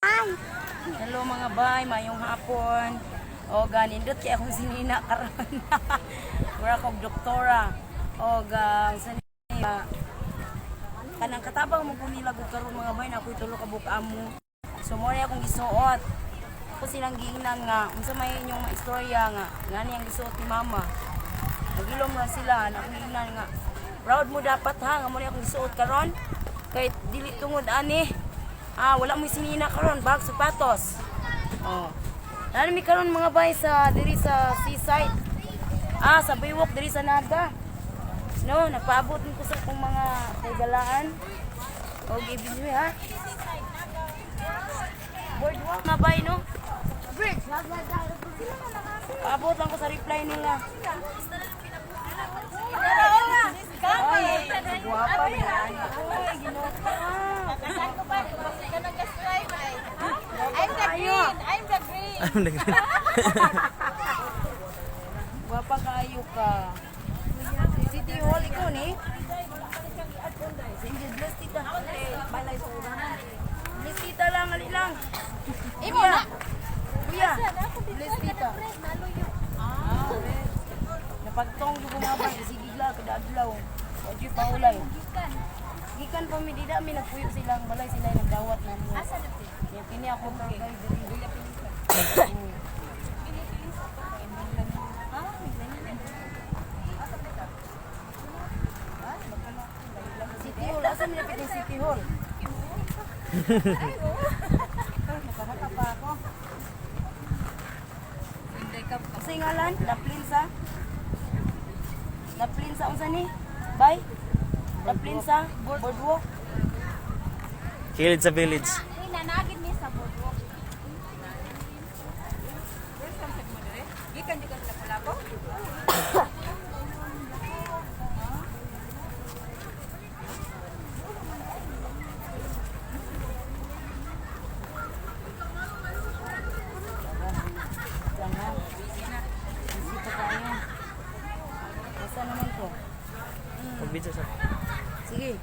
Ay! Hello mga bay, mayong hapon. O ganindot kay akong sinina karon. Mura kog doktora. O sa kanang katabang mo kunila ko karon mga bay na ako'y tulo ka buka mo. So mo akong gisuot. Ako silang giingnan nga unsa may inyong istorya nga ngani ang gisuot ni mama. Nagilom na sila na akong giingnan nga. Proud mo dapat ha nga mo akong gisuot karon. Kay dili tungod ani. Wala mo sinina karon bag sapatos. Nani mi karon mga bay sa diri sa seaside. Sa Baywalk diri sa Naga. No, nagpaabot ko sa akong mga kagalaan. O gibinyo ha. Boardwalk na bay no. Bridge, paabot lang ko sa reply nila. Ay, guwapa niya. Ay, ginota. I'm the green. Guwapa kaayo ka. City Hall ikaw ni? Sige, bless tita. Balay sa unahan. Bless tita lang, ali lang. Imo na. Kuya, bless tita. Napagtong ko bumabay. Sige lang, kadadlaw. Wadi pa ulay. Gikan pa mi dida mi nagpuyo silang balay sila nagdawat na mo. Asa dito? Yung kini ako kay diri. City Hall, asa mi napit yung City Hall? Nakahata pa ako. Kasi ngalan, Laplinsa. Laplinsa, unsa ni? Bay? Laplinsa, Boardwalk. Kilid sa village. Nanagin ni sa boardwalk. Gikan di ka sa Pulaco? Jangan. Bisita tayo. Basta naman to. Pagbidyo sa... Sige.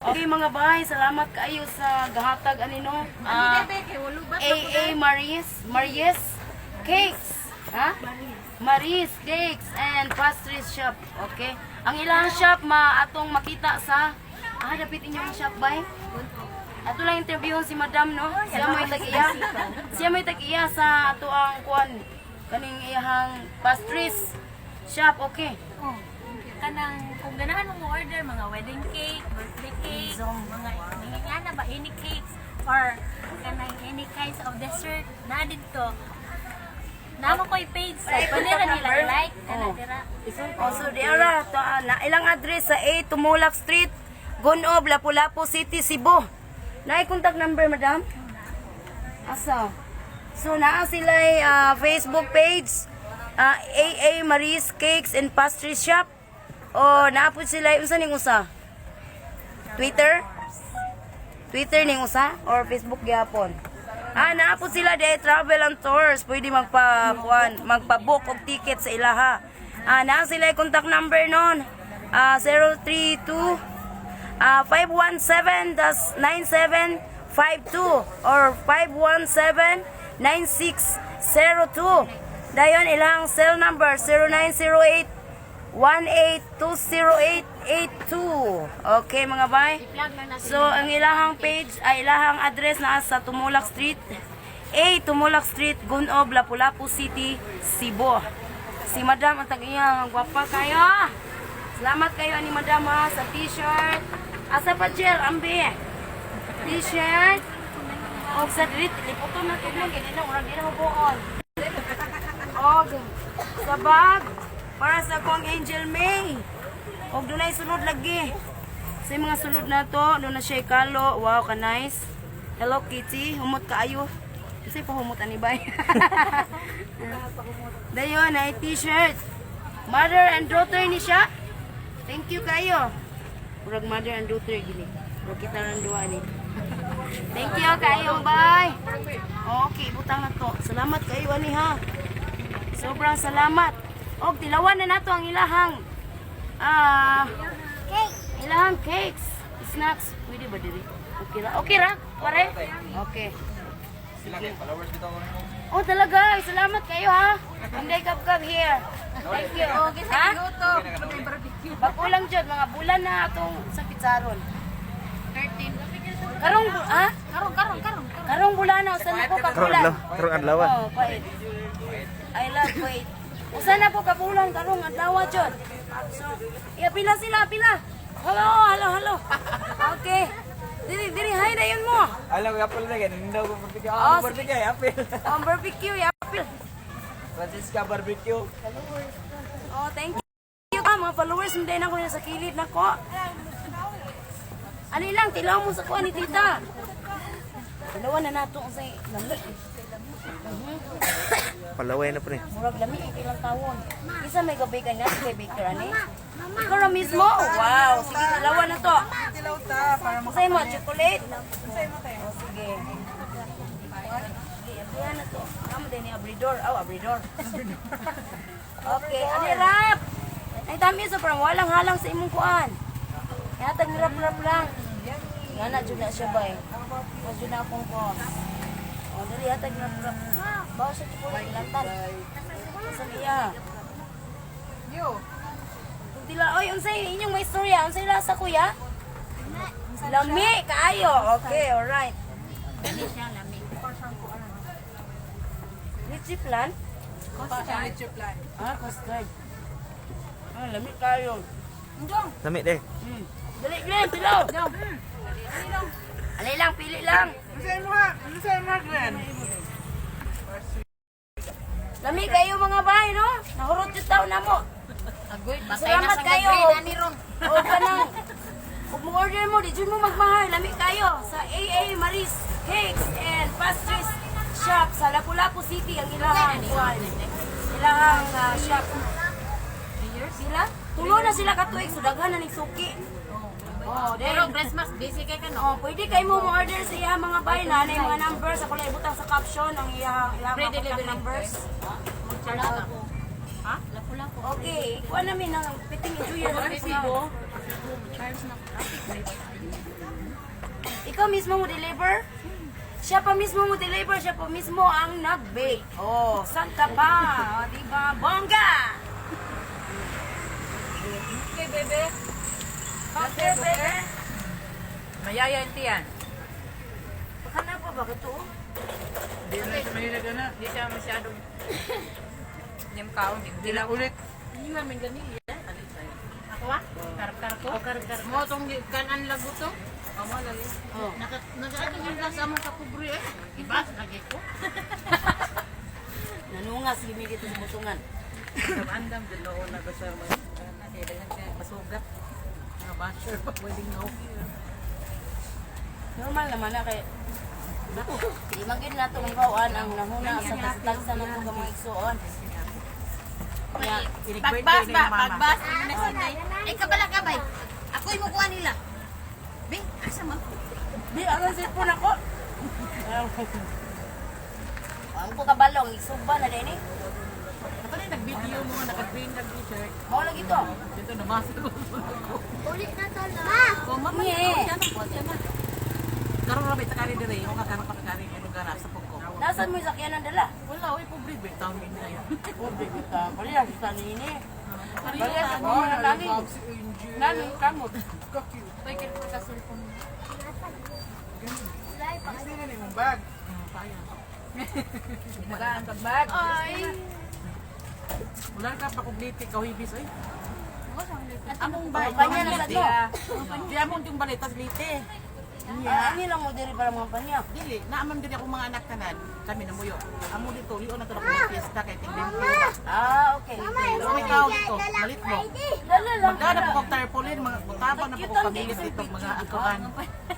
Okay mga bahay, salamat kayo sa gahatag anino. AA Maris Cakes. Ha? Maris Cakes and Pastries Shop. Okay? Ang ilang shop atong makita sa dapit inyong shop bay. Ato lang interviewon si Madam no. Siya may tag-iya. Siya may tag-iya sa ato ang kuan kaning iyang pastries shop. Okay. Oh. Kanang kung ganahan mo order mga wedding cake, birthday cake, mga nangingana ba any cakes or kanang any kinds of dessert na dito. Namo ko'y page sa panira nila like kana dira. So diara na ilang address sa A Tumulak Street, Gunob, Lapu-Lapu City, Cebu. Naay contact number, madam? Asa? So naa sila Facebook page, AA Maris Cakes and Pastry Shop. O naapod sila unsa ning usa? Twitter? Twitter ning usa or Facebook gyapon? Naapod sila day travel and tours. Pwede magpa-book og ticket sa ilaha. Naa sila contact number nun. 032 517-9752 or 517-9602. Dayon ilang cell number 0908-18-20882. Okay mga bay. So ang ilahang page ay ilahang address na sa Tumulak Street. A Tumulak Street, Gunob, Lapu-Lapu City, Cebu. Si Madam ang tag-iyang gwapa kayo. Salamat kayo ni Madam sa t-shirt. Asa pa gel, ambi. T-shirt. O sa dirit, liputo na ito lang. Kaya na, urang di na mabuon. O sa bag. Para sa kong Angel May. O doon ay sunod lagi. Sa mga sunod na to, doon na siya ikalo. Wow, ka nice. Hello Kitty, humot ka ayo. Kasi pahumot ani bay. Dayon ay t-shirt. Mother and daughter ni siya. Thank you kayo. Murag mother and daughter gini. Murag kita ng duwa ni. Thank you kayo, bye. Okay, butang na to. Salamat kayo ani ha. Sobrang salamat. Og tilawan na nato ang ilahang ilahang cakes, snacks. Pwede ba diri? Okay ra? Okay ra? Pare? Okay. Oh talaga, salamat kayo ha. Hindi kap here. Thank you. Okay, sa YouTube. Bakulang jud mga bulan na atong sa pizzaron. 13. Karong Karong bulan na usan na ko kabulan. Karong adlaw. Oh, wait. I love wait. Usan na po kabulan karong adlaw jud. So, pila sila, pila. Hello. Okay. Diri hay na yun mo. Alam ko apple na ganun. Hindi ako barbecue. Oh, Barbecue ay apple. Barbecue, apple. Francisca barbecue. Oh, thank you. Mga followers, hindi na ko sa kilid na ko. Ano lang, tilaw mo sa kuha ni tita. Dalawa na nato sa lamig. Palaway na pre. Murag lamig, ilang tawon. Isa may gabi ka na, kay baker ani. Ikaw na mismo? Wow, sige, dalawa na to. Tilaw ta para Masay mo, chocolate? Masay mo tayo. Oh, sige. Ayan na to. Ano din ni abridor? Abridor. Okay, ano rap? Ay dami sa parang walang halang sa imong kuan. Kaya tag rap lang. Nga na jud na siya ba eh. O jud na akong ko. O dali hatag rap. Bawa sa chocolate lantan. Sa iya. Yo. Dila oy unsay inyong may istorya? Unsay lasa kuya? Lami kaayo. Okay, alright. Dili siya lamig. Litchi plan? Custard. Custard. Lami kayo. Lami deh. Dali, Glenn, tilaw. Alay lang, pili lang. Ano mo, Glenn? Lami kayo mga bahay, no? Nahurot yung taon na mo. Agoy, Salamat kayo. O kanang, kung mo-order mo, di dyan mo magmahal. Lami kayo sa AA Maris Cakes and Pastries Shop sa Lapu-Lapu City. Ang ilahang kuwan. Ilahang shop. Sila? Tulo na sila katuig. Sudaghan na ng suki. Oh, Pero Christmas busy kay ka no. Oh, pwede kayo mo order sa iya mga bahay na yung mga numbers. Ako lang ibutang sa caption ang iya Free mga delivery numbers. Mag-charge ka. Ha? Lapu-lapu. Okay, kuha namin ng piting enjoyer sa resibo. Charge na. Ikaw mismo mo deliver? Siya pa mismo mo deliver, siya pa mismo ang nag-bake. Oh, santa pa, di ba? Bongga! Okay, bebe. Okay, bebe. Mayaya yung tiyan. Baka na pa ba ito? Hindi na siya mahirap na. Hindi siya masyadong yung kaon. Hindi lang ulit. Hindi namin ganili. Ako ba? Kar-kar ko? Kar-kar. Mo itong kanan lago to. Mo lagi. Oh. Nagkakaroon yung gas among kapubri eh. Ibas lagi ko. Nanungas gini dito sa butungan. Andam din noon na sa mga nakailangan siya pasugat. Mga basher pa pwedeng no. Normal naman na kay di magid na itong bawaan ang nahuna sa tagsa na ito mga igsuon. Kaya, Pagbas ba? Pagbas. Ano na sinay? Eh, kabala ka bay. Ako yung mukuha nila. Be, asa mo? di, ano sipon ako? Ang ko kabalong, igsuba na din eh. Ako na nag-video mo, nag-green nag-t-shirt. Mao lagi to. Dito namasok ko. Ulit na tala. Kung mamaya, Yeah. yan ang buwan yan. Karoon na may takari dire, yung kakarap pakari yung lugar sa pagko. Nasaan mo yung sakyan ng dala? Wala, oy, pobre ba? Taon din na yun. Oh, baby ka. Palihan sa nini. Palihan sa Oh, mga nani. Nani, kamot. Pwede ko sa cellphone. Kasi na yung bag. Magaan ka bag. Ay. Wala ka pa kubliti, kahibis, oy. Among Bag. bag. Panya na sa to. Di among yung balitas lite. Ano lang mo diri para mga panya. Dili, naamam din ako mga anak tanan. Kami na muyo. Amo dito, lion na to na fiesta kay tingling ko. Okay. So ikaw dito, balit mo. Dala lang. Magkano po kong tarpaulin, mga butaba na po kong pamilit dito, mga akuan.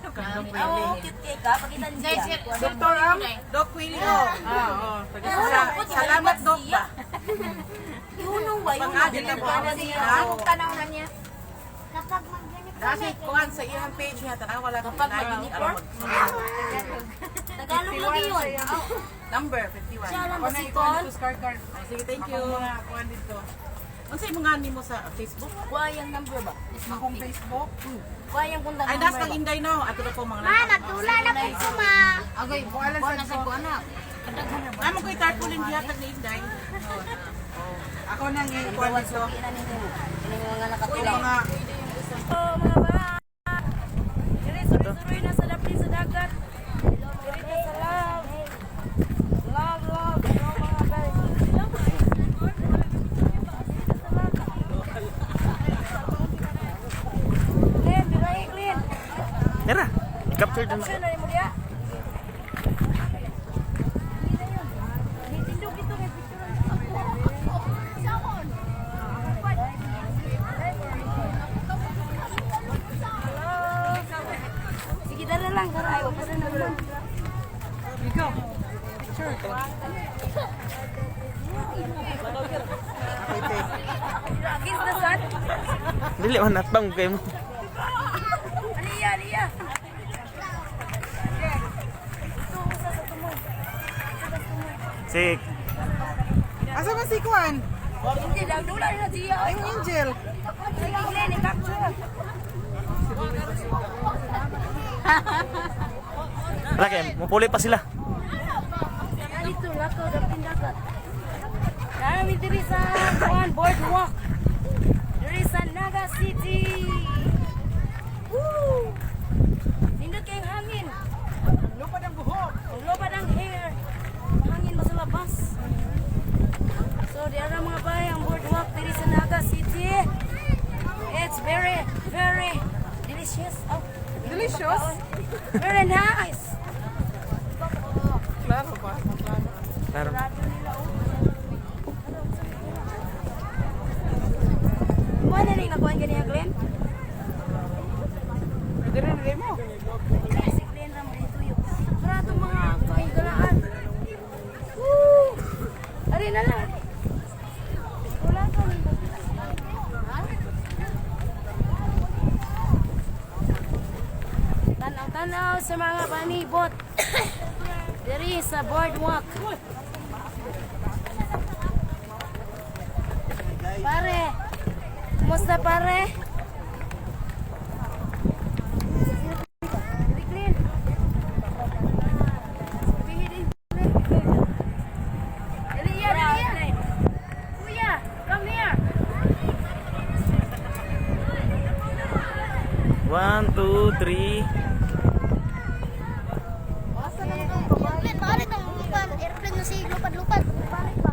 Kandong Oo, pwede. cute kay ka. Pakita niya. Dr. Am, Doc Willie, oh. Oo. Salamat, Doc ba? Iunong ba? Yung Pag-adil na po ako niya. siya. Tanaw na niya. Kasi kuhan sa iyang page niya, tanaw wala kang Kapag pinayang, mag-uniform? Tagalog lagi yun. Number 51. Siya lang Ako na basipon. ikuha dito, Scar Card. Sige, thank you. Ako mga kuhan dito. Ano sa'yo mga mo sa Facebook? Kuha yung number ba? Akong Facebook? Kuha yung kung Ay, das kang inday no. Ato na po mga Ma, natula na po ko ma. Okay, kualan sa Nasa ko anak. Amo ko itarpulin dihatag ni inday. Ako nang ikuha Kuha dito. so ina nito. Ini mga Uy, nakatulong. mga Oh, mga ba. Dili suroy na sa lapin sa dagat. Dili na sa love. Love, love. Mga ba. Clean, biray clean. Tara, capture din. Caption na mo dia. Nitindog ito may picture. Sige, dala lang. Dala. Ayaw pa na naman. ikaw. Sure. Against the sun. Dili man natbang kay mo. Aliyah, aliyah. Ito, usa sa tumoy. Si Asa ba si Kuan? Hindi lang, dula na siya. Yung Angel. Sige, Glenn, i-capture. wala kay mupuli pa sila. Dito, lakaw, dapat dagat. Nami diri sa Kuan Boardwalk. Diri sa Naga City. Woo! Nindot kayong hangin. Lupad ang buhok. Ang lobad ang hair. Hangin mo sa labas. So, di ara mga bahay ang boardwalk diri sa Naga City. It's very, very delicious. Oh, Delicious? very nice. Klaro ba? Claro. Radio nila, oh. Kuha na rin nakuha ganyan, Glenn? Dire mo. Si Glenn na mga tuyo. Para itong mga kain galaan. Woo! Ari na lang. Wala ka rin. Tanaw-tanaw sa mga panibot. Diri sa boardwalk. Pare, kumusta pare? Clean. Elia. Kuya, come here. 1, 2, 3. Airplane, balik ang upan. Airplane na si lupad-lupad. Balik pa.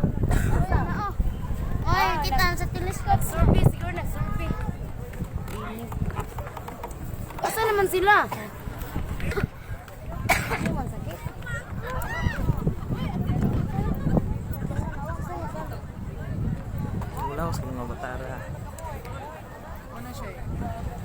Sana oh. Oy, kita sa telescope. Survey, siguro nag-survey. Asa naman sila? Ano man sakit? Wala ko sa mga batara. Ano siya eh?